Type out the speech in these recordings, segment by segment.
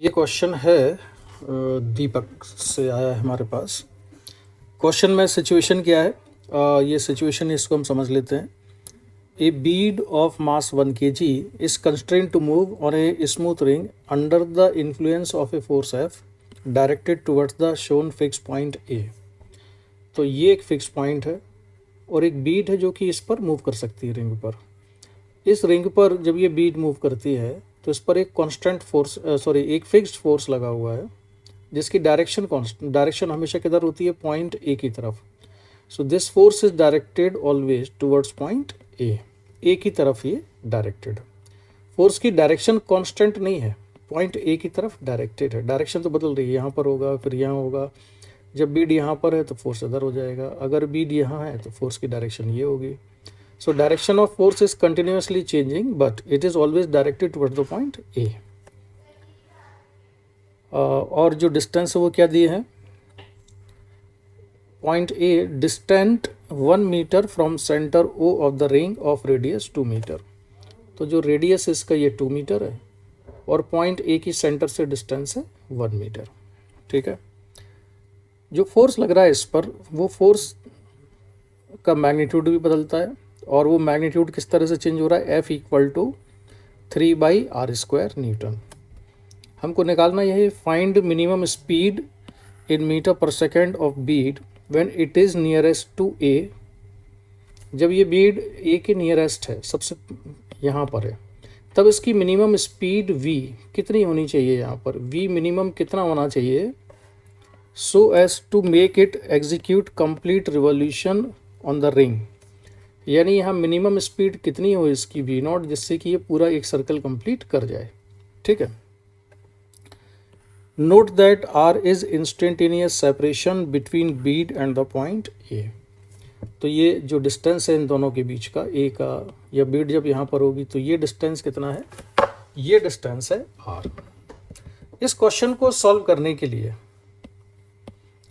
ये क्वेश्चन है दीपक से आया है हमारे पास। क्वेश्चन में सिचुएशन क्या है, ये सिचुएशन इसको हम समझ लेते हैं। A bead of mass 1 kg is constrained to move on a smooth ring under the influence of a force F directed towards the shown fix point A. तो ये एक फिक्स पॉइंट है और एक बीड है जो कि इस पर मूव कर सकती है रिंग पर। इस रिंग पर जब ये बीड मूव करती है तो इस पर एक कांस्टेंट फोर्स एक फिक्स्ड फोर्स लगा हुआ है जिसकी डायरेक्शन हमेशा किधर होती है, पॉइंट ए की तरफ। So this force is directed always towards point A की तरफ ये डायरेक्टेड। फोर्स की डायरेक्शन कांस्टेंट नहीं है, पॉइंट ए की तरफ डायरेक्टेड है। डायरेक्शन तो बदल रही है, यहाँ पर होगा फिर यहाँ होगा। जब बीड यहाँ पर है तो फोर्स इधर हो जाएगा, अगर बीड यहाँ है तो फोर्स की डायरेक्शन ये होगी। So direction of force is continuously changing, but it is always directed towards the point A. और जो डिस्टेंस है वो क्या दिए हैं, point A distant 1 metre from centre O of the ring of radius 2 metre. तो जो रेडियस इसका ये 2 मीटर है और पॉइंट ए की सेंटर से डिस्टेंस है 1 मीटर। ठीक है, जो फोर्स लग रहा है इस पर वो फोर्स का मैग्नीट्यूड भी बदलता है और वो मैग्नीट्यूड किस तरह से चेंज हो रहा है, F equal to 3/r² Newton. हमको निकालना यह है, find minimum speed in metre per second of bead when it is nearest to A. जब ये बीड ए के नियरेस्ट है, सबसे यहाँ पर है, तब इसकी मिनिमम स्पीड v कितनी होनी चाहिए, यहाँ पर v मिनिमम कितना होना चाहिए, so as to make it execute complete revolution on the ring. यानी यहाँ मिनिमम स्पीड कितनी हो इसकी v0, जिससे कि ये पूरा एक सर्कल कंप्लीट कर जाए। ठीक है, note that r is instantaneous separation between Beed and the point a। तो ये जो डिस्टेंस है इन दोनों के बीच का, a का, या बीड जब यहाँ पर होगी तो ये डिस्टेंस कितना है, ये डिस्टेंस है r। इस क्वेश्चन को सॉल्व करने के लिए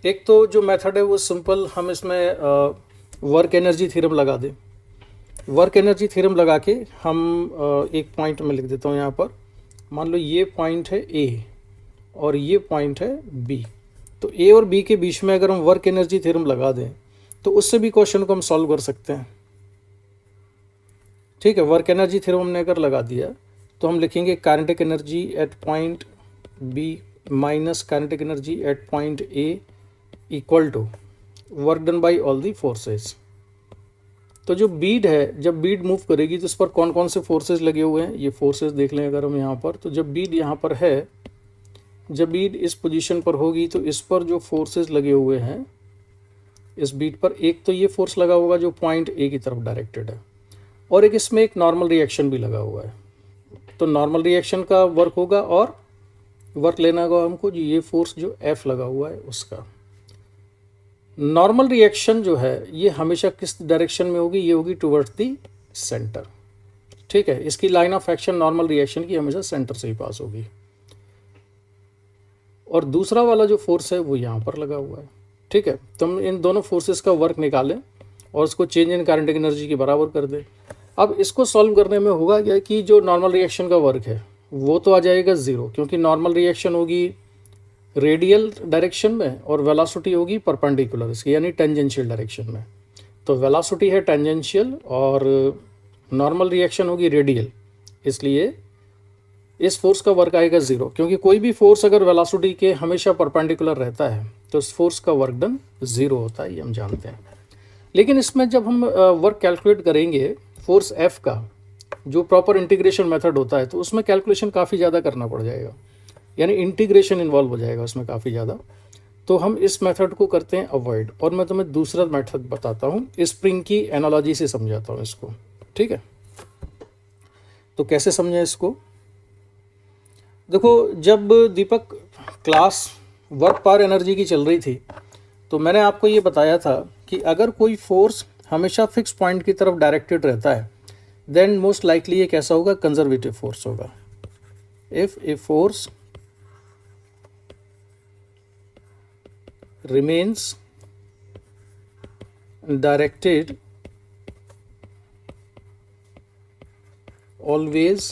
एक तो जो मेथड है वो सिंपल, हम इसमें वर्क एनर्जी थ्योरम लगा दें। वर्क एनर्जी थ्योरम लगा के हम एक पॉइंट में लिख देता हूँ यहाँ पर, मान लो ये पॉइंट है ए और ये पॉइंट है बी। तो ए और बी के बीच में अगर हम वर्क एनर्जी थ्योरम लगा दें तो उससे भी क्वेश्चन को हम सॉल्व कर सकते हैं। ठीक है, वर्क एनर्जी थ्योरम हमने अगर लगा दिया तो हम लिखेंगे kinetic energy at point B minus kinetic energy at point A equal to work done by all the forces. तो जो बीड है, जब बीड मूव करेगी तो इस पर कौन कौन से फोर्सेस लगे हुए हैं, ये फोर्सेस देख लें अगर हम यहाँ पर। तो जब बीड यहाँ पर है, जब बीड इस पोजीशन पर होगी तो इस पर जो फोर्सेस लगे हुए हैं इस बीड पर, एक तो ये फोर्स लगा होगा जो पॉइंट ए की तरफ डायरेक्टेड है, और एक इसमें एक नॉर्मल रिएक्शन भी लगा हुआ है। तो नॉर्मल रिएक्शन का वर्क होगा और वर्क लेना होगा हमको जो ये फोर्स जो एफ लगा हुआ है उसका। नॉर्मल रिएक्शन जो है ये हमेशा किस डायरेक्शन में होगी, ये होगी टुवर्ड्स दी सेंटर। ठीक है, इसकी line of action normal reaction की हमेशा सेंटर से ही पास होगी। और दूसरा वाला जो फोर्स है वो यहाँ पर लगा हुआ है। ठीक है, तो हम इन दोनों फोर्सेस का वर्क निकालें और उसको चेंज इन काइनेटिक एनर्जी के बराबर कर दें। अब इसको सॉल्व करने में होगा क्या कि जो नॉर्मल रिएक्शन का वर्क है वो तो आ जाएगा ज़ीरो, क्योंकि नॉर्मल रिएक्शन होगी रेडियल डायरेक्शन में और वेलोसिटी होगी परपेंडिकुलर इसकी, यानी टेंजेंशियल डायरेक्शन में। तो वेलोसिटी है टेंजेंशियल और नॉर्मल रिएक्शन होगी रेडियल, इसलिए इस फोर्स का वर्क आएगा ज़ीरो। क्योंकि कोई भी फोर्स अगर वेलोसिटी के हमेशा परपेंडिकुलर रहता है तो उस फोर्स का वर्क डन ज़ीरो होता है, ये हम जानते हैं। लेकिन इसमें जब हम वर्क कैलकुलेट करेंगे फोर्स एफ का, जो प्रॉपर इंटीग्रेशन मेथड होता है, तो उसमें कैलकुलेशन काफ़ी ज़्यादा करना पड़ जाएगा, यानी इंटीग्रेशन इन्वॉल्व हो जाएगा उसमें काफ़ी ज़्यादा। तो हम इस मेथड को करते हैं अवॉइड, और मैं तुम्हें दूसरा मेथड बताता हूँ, स्प्रिंग की एनालॉजी से समझाता हूँ इसको। ठीक है, तो कैसे समझें इसको। देखो, जब दीपक क्लास वर्क पर एनर्जी की चल रही थी तो मैंने आपको ये बताया था कि अगर कोई फोर्स हमेशा फिक्स पॉइंट की तरफ डायरेक्टेड रहता है देन मोस्ट लाइकली ये कैसा होगा, कंजर्वेटिव फोर्स होगा। If a force remains directed always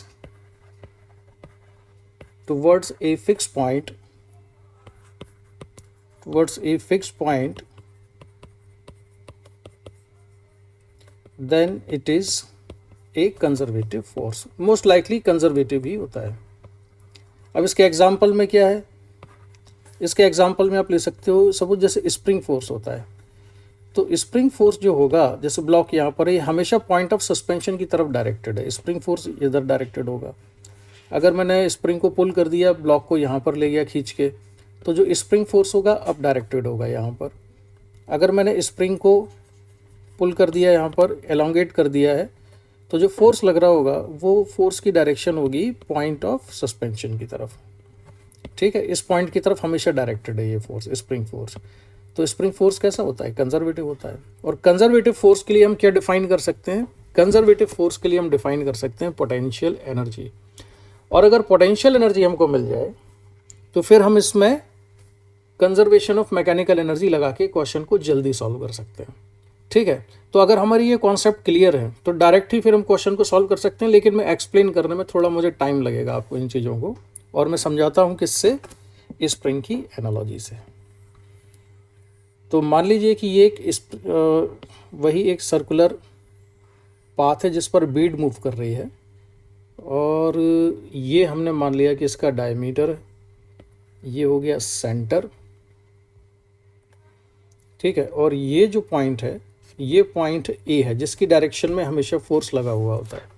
towards a fixed point, then it is a conservative force. Most likely conservative ही होता है। अब इसके एग्जाम्पल में क्या है, इसके एग्जाम्पल में आप ले सकते हो, सपोज जैसे स्प्रिंग फोर्स होता है, तो स्प्रिंग फोर्स जो होगा, जैसे ब्लॉक यहाँ पर है, हमेशा पॉइंट ऑफ सस्पेंशन की तरफ डायरेक्टेड है, स्प्रिंग फोर्स इधर डायरेक्टेड होगा। अगर मैंने स्प्रिंग को पुल कर दिया, ब्लॉक को यहाँ पर ले गया खींच के, तो जो स्प्रिंग फोर्स होगा अब डायरेक्टेड होगा यहाँ पर। अगर मैंने स्प्रिंग को पुल कर दिया, यहाँ पर एलोंगेट कर दिया है, तो जो फोर्स लग रहा होगा वो फोर्स की डायरेक्शन होगी पॉइंट ऑफ सस्पेंशन की तरफ। ठीक है, इस पॉइंट की तरफ हमेशा डायरेक्टेड है ये फोर्स, स्प्रिंग फोर्स। तो स्प्रिंग फोर्स कैसा होता है, कंजर्वेटिव होता है। और कंजर्वेटिव फोर्स के लिए हम क्या डिफाइन कर सकते हैं, कंजर्वेटिव फोर्स के लिए हम डिफाइन कर सकते हैं पोटेंशियल एनर्जी। और अगर पोटेंशियल एनर्जी हमको मिल जाए तो फिर हम इसमें कंजर्वेशन ऑफ मैकेनिकल एनर्जी लगा के क्वेश्चन को जल्दी सॉल्व कर सकते हैं। ठीक है, तो अगर हमारी ये कॉन्सेप्ट क्लियर है तो डायरेक्ट ही फिर हम क्वेश्चन को सॉल्व कर सकते हैं, लेकिन मैं एक्सप्लेन करने में थोड़ा मुझे टाइम लगेगा आपको इन चीज़ों को, और मैं समझाता हूँ किससे, स्प्रिंग की एनालॉजी से। तो मान लीजिए कि ये वही एक सर्कुलर पाथ है जिस पर बीड मूव कर रही है, और ये हमने मान लिया कि इसका डायमीटर है, ये हो गया सेंटर। ठीक है, और ये जो पॉइंट है, ये पॉइंट ए है जिसकी डायरेक्शन में हमेशा फोर्स लगा हुआ होता है।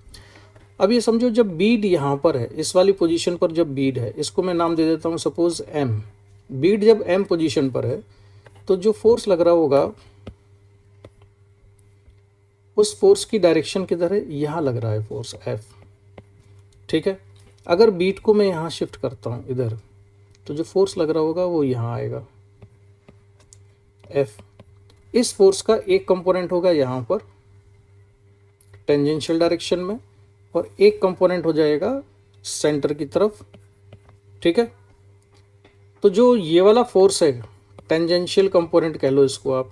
अब ये समझो जब बीड यहाँ पर है, इस वाली पोजीशन पर जब बीड है, इसको मैं नाम दे देता हूँ सपोज एम। बीड जब एम पोजीशन पर है तो जो फोर्स लग रहा होगा उस फोर्स की डायरेक्शन किधर है, यहाँ लग रहा है फोर्स एफ। ठीक है, अगर बीट को मैं यहाँ शिफ्ट करता हूँ इधर, तो जो फोर्स लग रहा होगा वो यहाँ आएगा एफ। इस फोर्स का एक कंपोनेंट होगा यहाँ पर टेंजेंशियल डायरेक्शन में, और एक कंपोनेंट हो जाएगा सेंटर की तरफ। ठीक है, तो जो ये वाला फोर्स है, टेंजेंशियल कंपोनेंट कह लो इसको आप,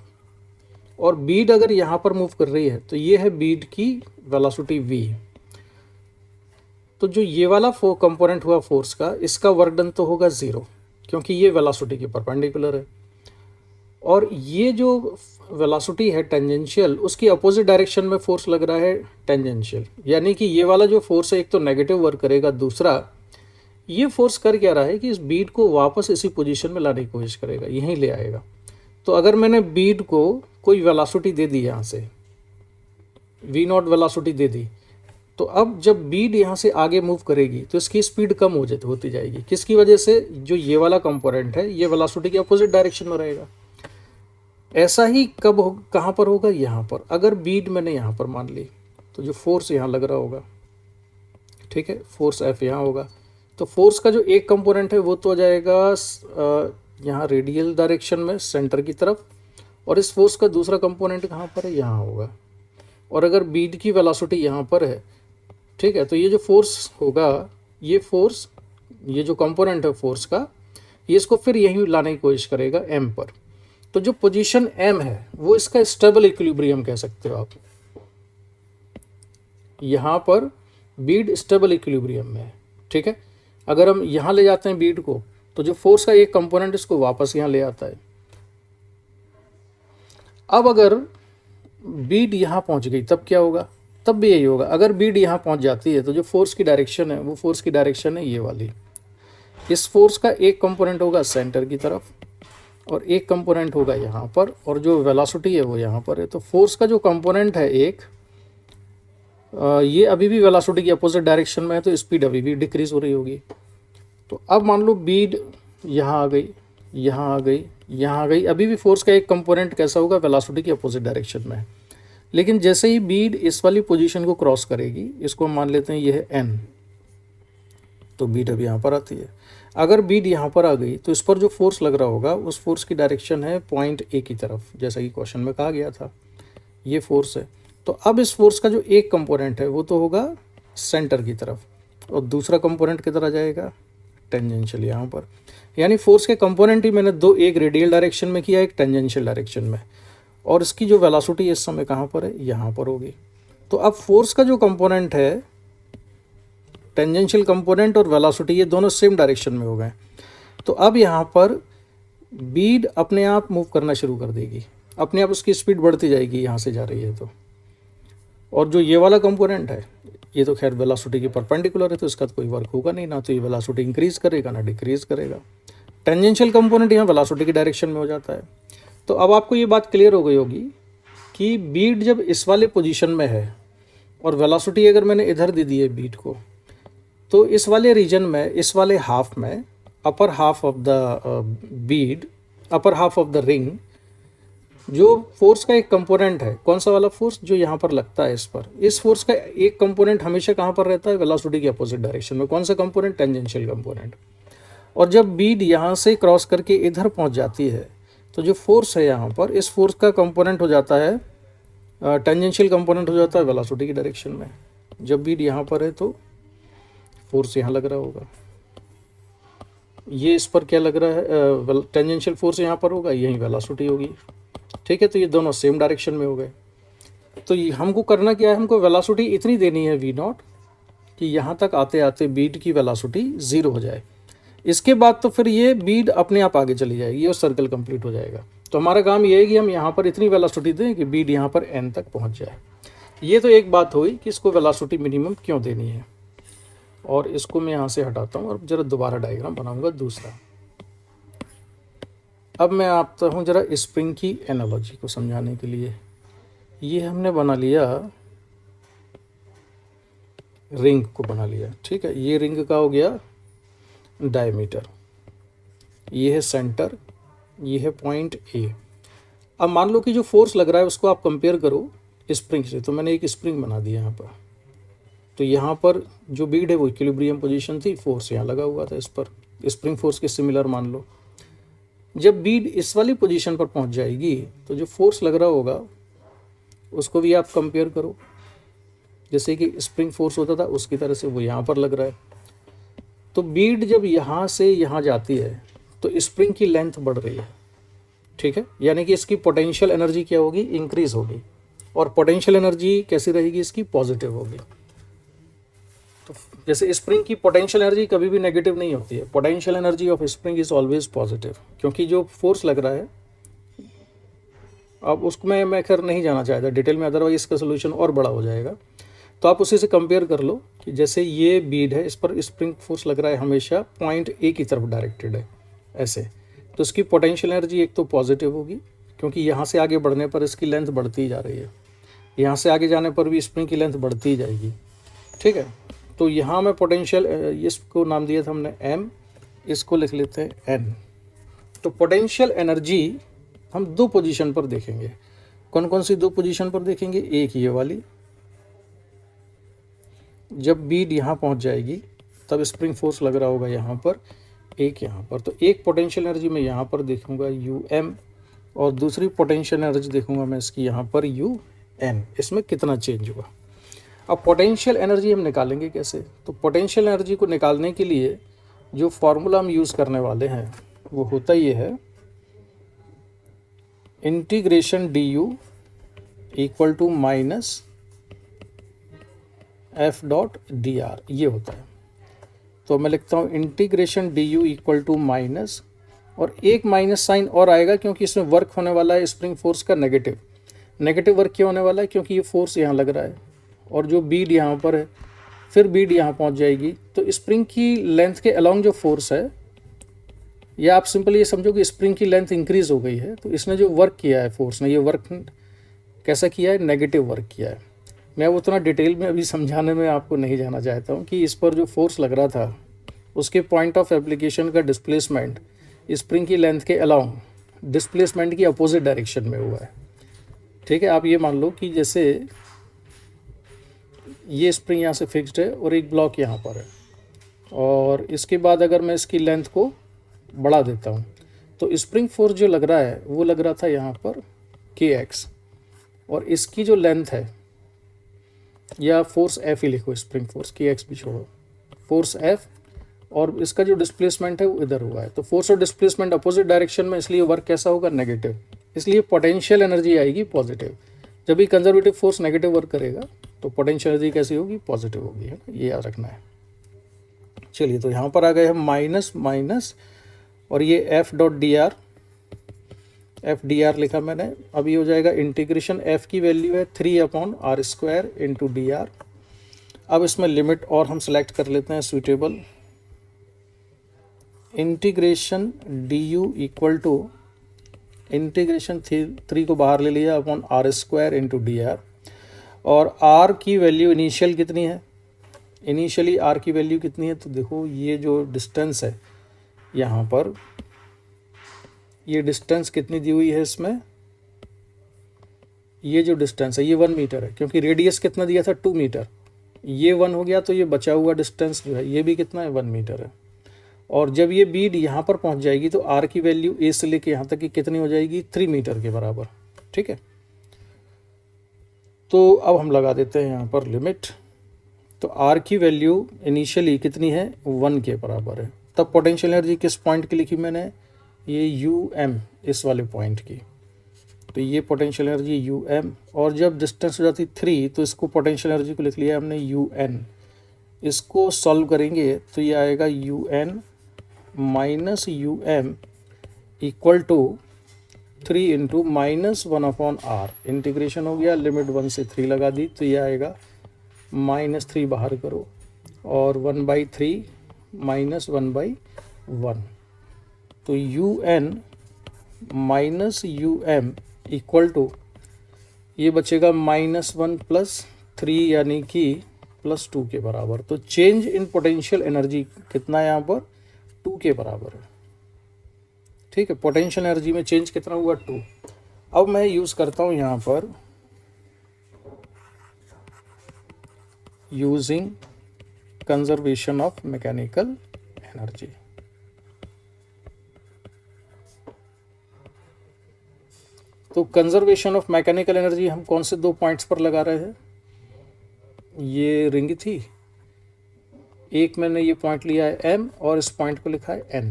और बीड अगर यहाँ पर मूव कर रही है तो ये है बीड की वेलोसिटी v। तो जो ये वाला कंपोनेंट हुआ फोर्स का, इसका वर्क डन तो होगा 0, क्योंकि ये वेलोसिटी के परपेंडिकुलर है। और ये जो वेलोसिटी है टेंजेंशियल, उसकी अपोजिट डायरेक्शन में फोर्स लग रहा है टेंजेंशियल, यानी कि ये वाला जो फोर्स है एक तो नेगेटिव वर्क करेगा, दूसरा ये फोर्स कर क्या रहा है कि इस बीड को वापस इसी पोजीशन में लाने की कोशिश करेगा, यहीं ले आएगा। तो अगर मैंने बीड को कोई वेलोसिटी दे दी, यहाँ से v0 वेलोसिटी दे दी, तो अब जब बीड यहाँ से आगे मूव करेगी तो इसकी स्पीड कम होती जाएगी। किसकी वजह से, जो ये वाला कंपोनेंट है ये वेलोसिटी के अपोजिट डायरेक्शन में रहेगा। ऐसा ही कहाँ पर होगा, यहाँ पर। अगर बीड मैंने यहाँ पर मान ली तो जो फोर्स यहाँ लग रहा होगा, ठीक है, फोर्स एफ यहाँ होगा, तो फोर्स का जो एक कंपोनेंट है वो तो हो जाएगा यहाँ रेडियल डायरेक्शन में सेंटर की तरफ, और इस फोर्स का दूसरा कंपोनेंट कहाँ पर है, यहाँ होगा। और अगर बीड की वेलोसिटी यहाँ पर है, ठीक है, तो ये जो फोर्स होगा, ये फोर्स, ये जो कंपोनेंट है फोर्स का, ये इसको फिर यहीं लाने की कोशिश करेगा एम पर। तो जो पोजीशन एम है वो इसका स्टेबल इक्विलिब्रियम कह सकते हो आप। यहाँ पर बीड स्टेबल इक्विलिब्रियम में है। ठीक है, अगर हम यहाँ ले जाते हैं बीड को, तो जो फोर्स का एक कंपोनेंट इसको वापस यहाँ ले आता है। अब अगर बीड यहाँ पहुँच गई तब क्या होगा, तब भी यही होगा। अगर बीड यहाँ पहुँच जाती है तो जो फोर्स की डायरेक्शन है वो फोर्स की डायरेक्शन है ये वाली। इस फोर्स का एक कंपोनेंट होगा सेंटर की तरफ और एक कंपोनेंट होगा यहाँ पर, और जो वेलोसिटी है वो यहाँ पर है। तो फोर्स का जो कंपोनेंट है एक, ये अभी भी वेलोसिटी की अपोजिट डायरेक्शन में है, तो स्पीड अभी भी डिक्रीज हो रही होगी। तो अब मान लो बीड यहाँ आ गई, यहाँ आ गई, यहाँ आ गई, अभी भी फोर्स का एक कंपोनेंट कैसा होगा, वेलोसिटी की अपोजिट डायरेक्शन में है। लेकिन जैसे ही बीड इस वाली पोजीशन को क्रॉस करेगी, इसको हम मान लेते हैं ये है एन, तो बीड अभी यहाँ पर आती है। अगर बीड यहाँ पर आ गई तो इस पर जो फोर्स लग रहा होगा उस फोर्स की डायरेक्शन है पॉइंट ए की तरफ, जैसा कि क्वेश्चन में कहा गया था, ये फोर्स है। तो अब इस फोर्स का जो एक कंपोनेंट है वो तो होगा सेंटर की तरफ, और दूसरा कंपोनेंट किधर आ जाएगा, टेंजेंशियल यहाँ पर। यानी फोर्स के कंपोनेंट ही मैंने दो, एक रेडियल डायरेक्शन में किया, एक टेंजेंशियल डायरेक्शन में, और इसकी जो वेलोसिटी इस समय कहाँ पर है, यहाँ पर होगी। तो अब फोर्स का जो कंपोनेंट है टेंजेंशियल कंपोनेंट और वेलोसिटी ये दोनों सेम डायरेक्शन में हो गए। तो अब यहाँ पर बीड अपने आप मूव करना शुरू कर देगी, अपने आप उसकी स्पीड बढ़ती जाएगी यहाँ से जा रही है तो। और जो ये वाला कंपोनेंट है ये तो खैर वेलोसिटी के परपेंडिकुलर है, तो इसका तो कोई वर्क होगा नहीं, ना तो ये वेलोसिटी इंक्रीज करेगा ना डिक्रीज करेगा। टेंजेंशियल कंपोनेंट यहाँ वेलोसिटी की डायरेक्शन में हो जाता है। तो अब आपको ये बात क्लियर हो गई होगी कि बीड जब इस वाले पोजीशन में है और वेलोसिटी अगर मैंने इधर दे दी है बीड को, तो इस वाले रीजन में, इस वाले हाफ में, upper half of the Beed, upper half of the ring, जो फोर्स का एक कंपोनेंट है, कौन सा वाला फोर्स जो यहाँ पर लगता है इस पर, इस फोर्स का एक कंपोनेंट हमेशा कहाँ पर रहता है, वेलोसिटी के अपोजिट डायरेक्शन में। कौन सा कंपोनेंट, टेंजेंशियल कंपोनेंट। और जब बीड यहाँ से क्रॉस करके इधर पहुँच जाती है तो जो फोर्स है यहाँ पर, इस फोर्स का कंपोनेंट हो जाता है, टेंजेंशियल कंपोनेंट हो जाता है वेलोसिटी की डायरेक्शन में। जब बीड यहाँ पर है तो फोर्स यहाँ लग रहा होगा, ये इस पर क्या लग रहा है, टेंजेंशियल फोर्स यहाँ पर होगा, यही वेलोसिटी होगी। ठीक है, तो ये दोनों सेम डायरेक्शन में हो गए। तो हमको करना क्या है, हमको वेलोसिटी इतनी देनी है v0 कि यहाँ तक आते आते बीड की वेलोसिटी 0 हो जाए। इसके बाद तो फिर ये बीड अपने आप आगे चली जाएगी और सर्कल कंप्लीट हो जाएगा। तो हमारा काम ये है कि हम यहाँ पर इतनी वेलोसिटी दें कि बीड यहाँ पर n तक पहुँच जाए। ये तो एक बात हुई कि इसको वेलोसिटी मिनिमम क्यों देनी है। और इसको मैं यहाँ से हटाता हूँ और जरा दोबारा डायग्राम बनाऊंगा दूसरा। अब मैं आता हूँ जरा स्प्रिंग की एनालॉजी को समझाने के लिए। ये हमने बना लिया, रिंग को बना लिया। ठीक है, ये रिंग का हो गया डायमीटर, ये है सेंटर, ये है पॉइंट ए। अब मान लो कि जो फोर्स लग रहा है उसको आप कंपेयर करो स्प्रिंग से। तो मैंने एक स्प्रिंग बना दिया यहाँ पर। तो यहाँ पर जो बीड है वो इक्विलिब्रियम पोजीशन थी, फोर्स यहाँ लगा हुआ था इस पर, स्प्रिंग फोर्स के सिमिलर मान लो। जब बीड इस वाली पोजीशन पर पहुँच जाएगी तो जो फोर्स लग रहा होगा उसको भी आप कंपेयर करो, जैसे कि स्प्रिंग फोर्स होता था उसकी तरह से वो यहाँ पर लग रहा है। तो बीड जब यहाँ से यहाँ जाती है तो स्प्रिंग की लेंथ बढ़ रही है। ठीक है, यानी कि इसकी पोटेंशियल एनर्जी क्या होगी, इंक्रीज होगी। और पोटेंशियल एनर्जी कैसी रहेगी इसकी, पॉजिटिव होगी। तो जैसे स्प्रिंग की पोटेंशियल एनर्जी कभी भी नेगेटिव नहीं होती है, potential energy of spring is always positive, क्योंकि जो फोर्स लग रहा है, अब उसको मैं खैर नहीं जाना चाहता डिटेल में, अदरवाइज इसका सोल्यूशन और बड़ा हो जाएगा। तो आप उसी से कंपेयर कर लो कि जैसे ये बीड है, इस पर स्प्रिंग फोर्स लग रहा है, हमेशा पॉइंट ए की तरफ डायरेक्टेड है ऐसे, तो इसकी पोटेंशियल एनर्जी एक तो पॉजिटिव होगी, क्योंकि यहाँ से आगे बढ़ने पर इसकी लेंथ बढ़ती ही जा रही है, यहाँ से आगे जाने पर भी स्प्रिंग की लेंथ बढ़ती ही जाएगी। ठीक है, तो यहाँ मैं पोटेंशियल, इसको नाम दिया था हमने m, इसको लिख लेते हैं n। तो पोटेंशियल एनर्जी हम दो पोजीशन पर देखेंगे। कौन कौन सी दो पोजीशन पर देखेंगे, एक ये वाली, जब बीड यहाँ पहुँच जाएगी तब स्प्रिंग फोर्स लग रहा होगा यहाँ पर, एक यहाँ पर। तो एक पोटेंशियल एनर्जी मैं यहाँ पर देखूँगा um, और दूसरी पोटेंशियल एनर्जी देखूँगा मैं इसकी यहाँ पर un। इसमें कितना चेंज हुआ। अब पोटेंशियल एनर्जी हम निकालेंगे कैसे, तो पोटेंशियल एनर्जी को निकालने के लिए जो फॉर्मूला हम यूज़ करने वाले हैं वो होता ये है, integration du equal to minus F dot D R, ये होता है। तो मैं लिखता हूँ integration du equal to minus, और एक माइनस साइन और आएगा क्योंकि इसमें वर्क होने वाला है स्प्रिंग फोर्स का नेगेटिव। नेगेटिव वर्क क्यों होने वाला है, क्योंकि ये फोर्स यहाँ लग रहा है और जो बीड यहाँ पर है, फिर बीड यहाँ पहुँच जाएगी। तो स्प्रिंग की लेंथ के अलोंग जो फोर्स है, या आप सिंपल ये समझो कि स्प्रिंग की लेंथ इंक्रीज हो गई है, तो इसने जो वर्क किया है फोर्स ने, ये वर्क कैसा किया है, नेगेटिव वर्क किया है। मैं उतना डिटेल में अभी समझाने में आपको नहीं जाना चाहता हूँ कि इस पर जो फोर्स लग रहा था उसके पॉइंट ऑफ एप्लीकेशन का डिस्प्लेसमेंट स्प्रिंग की लेंथ के अलोंग डिस्प्लेसमेंट की अपोजिट डायरेक्शन में हुआ है। ठीक है, आप ये मान लो कि जैसे ये स्प्रिंग यहाँ से फिक्स्ड है और एक ब्लॉक यहाँ पर है, और इसके बाद अगर मैं इसकी लेंथ को बढ़ा देता हूँ तो स्प्रिंग फोर्स जो लग रहा है वो लग रहा था यहाँ पर kx, और इसकी जो लेंथ है, या फोर्स F ही लिखो, स्प्रिंग फोर्स kx भी छोड़ो, फोर्स F, और इसका जो डिस्प्लेसमेंट है वो इधर हुआ है। तो फोर्स और डिस्प्लेसमेंट अपोजिट डायरेक्शन में, इसलिए वर्क कैसा होगा, नेगेटिव। इसलिए पोटेंशियल एनर्जी आएगी पॉजिटिव। जब भी कंजर्वेटिव फोर्स नेगेटिव वर्क करेगा तो पोटेंशियल एनर्जी कैसी होगी, पॉजिटिव होगी, है ना, ये याद रखना है। चलिए तो यहाँ पर आ गए हम माइनस माइनस, और ये F dot D are, F D R लिखा मैंने। अब ये हो जाएगा इंटीग्रेशन, एफ की वैल्यू है 3/r² इंटू डी आर। अब इसमें लिमिट और हम सेलेक्ट कर लेते हैं suitable. Integration D U equal to integration 3 को बाहर ले लिया upon r² into D R. और r की वैल्यू इनिशियल कितनी है, इनिशियली r की वैल्यू कितनी है, तो देखो ये जो डिस्टेंस है यहाँ पर, ये डिस्टेंस कितनी दी हुई है इसमें, ये जो डिस्टेंस है ये 1 मीटर है, क्योंकि रेडियस कितना दिया था 2 मीटर, ये 1 हो गया, तो ये बचा हुआ डिस्टेंस जो है ये भी कितना है 1 मीटर है। और जब ये बीड यहाँ पर पहुँच जाएगी तो r की वैल्यू a से लेके यहाँ तक की कितनी हो जाएगी, 3 मीटर के बराबर। ठीक है, तो अब हम लगा देते हैं यहाँ पर लिमिट। तो r की वैल्यू इनिशियली कितनी है, 1 के बराबर है। तब पोटेंशियल एनर्जी किस पॉइंट की लिखी मैंने, ये um, इस वाले पॉइंट की। तो ये पोटेंशियल एनर्जी um, और जब डिस्टेंस हो जाती 3 तो इसको पोटेंशियल एनर्जी को लिख लिया हमने un। इसको सॉल्व करेंगे तो ये आएगा un minus equal to 3 into -1/r। Integration हो गया, लिमिट 1 से 3 लगा दी, तो ये आएगा -3 बाहर करो, और 1/3 -1/1। तो un माइनस इक्वल टू ये बचेगा -1 + 3 यानी कि +2 के बराबर। तो चेंज इन पोटेंशियल एनर्जी कितना है यहाँ पर, 2 के बराबर है। ठीक है, पोटेंशियल एनर्जी में चेंज कितना हुआ, 2। अब मैं यूज़ करता हूँ यहाँ पर using conservation of mechanical energy. तो कंजर्वेशन ऑफ मैकेनिकल एनर्जी हम कौन से 2 पॉइंट्स पर लगा रहे हैं, ये रिंग थी, एक मैंने ये पॉइंट लिया है m और इस पॉइंट को लिखा है n।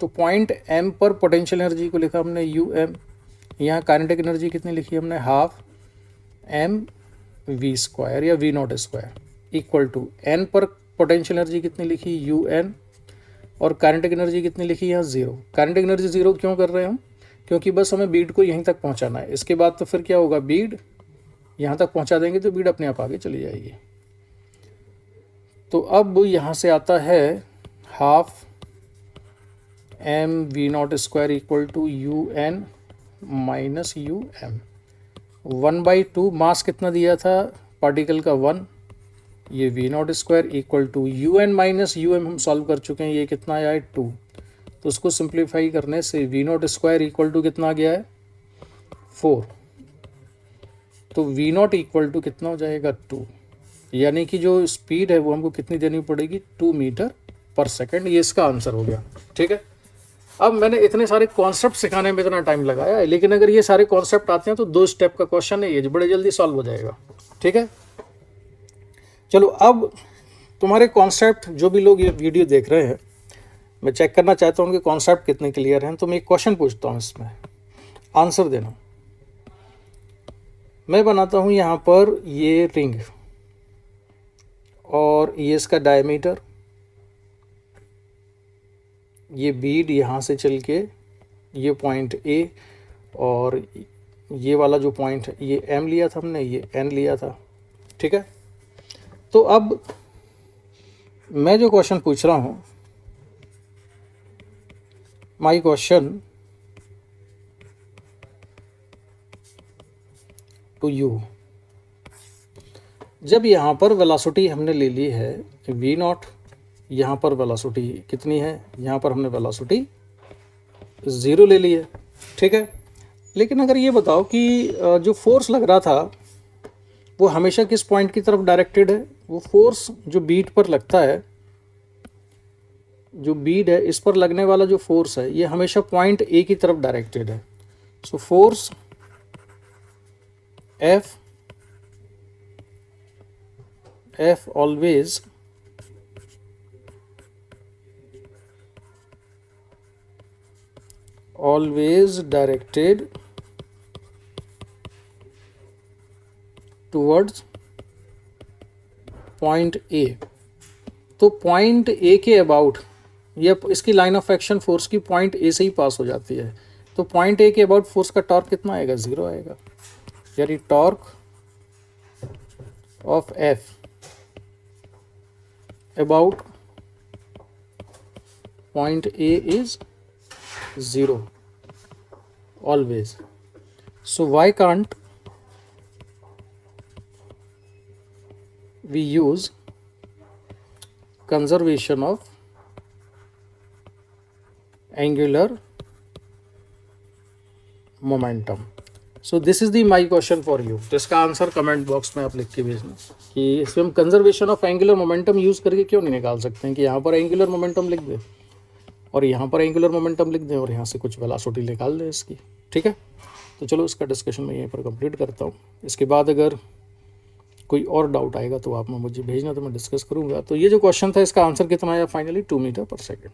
तो पॉइंट m पर पोटेंशियल एनर्जी को लिखा हमने um। यहाँ काइनेटिक एनर्जी कितनी लिखी हमने, हाफ mv² या v0² इक्वल टू n पर पोटेंशियल एनर्जी कितनी लिखी un, और काइनेटिक एनर्जी कितनी लिखी यहाँ 0। काइनेटिक एनर्जी 0 क्यों कर रहे हैं हम, क्योंकि बस हमें बीड को यहीं तक पहुँचाना है। इसके बाद तो फिर क्या होगा, बीड यहाँ तक पहुँचा देंगे तो बीड अपने आप आगे चली जाएगी। तो अब यहाँ से आता है half mv0² equal to un minus um। 1/2 mass कितना दिया था पार्टिकल का 1, ये v0² equal to un minus um हम सॉल्व कर चुके हैं, ये कितना आया है 2। तो उसको सिंप्लीफाई करने से v0² इक्वल टू कितना आ गया है 4। तो v0 इक्वल टू कितना हो जाएगा 2, यानी कि जो स्पीड है वो हमको कितनी देनी पड़ेगी, 2 मीटर पर सेकंड। ये इसका आंसर हो गया। ठीक है, अब मैंने इतने सारे कॉन्सेप्ट सिखाने में इतना टाइम लगाया है, लेकिन अगर ये सारे कॉन्सेप्ट आते हैं तो 2 स्टेप का क्वेश्चन है, ये जो बड़े जल्दी सॉल्व हो जाएगा। ठीक है, चलो अब तुम्हारे कॉन्सेप्ट, जो भी लोग ये वीडियो देख रहे हैं, मैं चेक करना चाहता हूँ उनके कॉन्सेप्ट कितने क्लियर हैं। तो मैं एक क्वेश्चन पूछता हूँ, इसमें आंसर देना। मैं बनाता हूँ यहाँ पर ये रिंग, और ये इसका डायमीटर, ये बीड यहाँ से चल के ये पॉइंट A, और ये वाला जो पॉइंट है ये M लिया था हमने, ये N लिया था। ठीक है, तो अब मैं जो क्वेश्चन पूछ रहा हूँ, माई क्वेश्चन टू यू, जब यहाँ पर वेलोसिटी हमने ले ली है v0, यहाँ पर वेलोसिटी कितनी है, यहाँ पर हमने वेलोसिटी 0 ले ली है। ठीक है, लेकिन अगर ये बताओ कि जो फोर्स लग रहा था वो हमेशा किस पॉइंट की तरफ डायरेक्टेड है, वो फोर्स जो बीड पर लगता है, जो बीड है इस पर लगने वाला जो फोर्स है ये हमेशा पॉइंट A की तरफ डायरेक्टेड है। So force F always directed towards point A। तो पॉइंट ए के अबाउट, ये इसकी लाइन ऑफ एक्शन फोर्स की पॉइंट ए से ही पास हो जाती है, तो पॉइंट ए के अबाउट फोर्स का टॉर्क कितना आएगा, 0 आएगा, यानी torque of F about point A is 0 always. So why can't we use conservation of angular momentum? So this is the my question for you. तो इसका आंसर कमेंट बॉक्स में आप लिख के भेजना कि इसमें हम conservation of angular momentum use करके क्यों नहीं निकाल सकते हैं कि यहाँ पर एंगुलर मोमेंटम लिख दें और यहाँ पर एंगुलर मोमेंटम लिख दें और यहाँ से कुछ वेलोसिटी निकाल दें इसकी। ठीक है, तो चलो इसका डिस्कशन मैं यहीं पर कंप्लीट करता हूँ। इसके बाद अगर कोई और डाउट आएगा तो आप मुझे भेजना, तो मैं डिस्कस करूँगा। तो ये जो क्वेश्चन था इसका आंसर कितना आया फाइनली, 2 मीटर पर सेकेंड।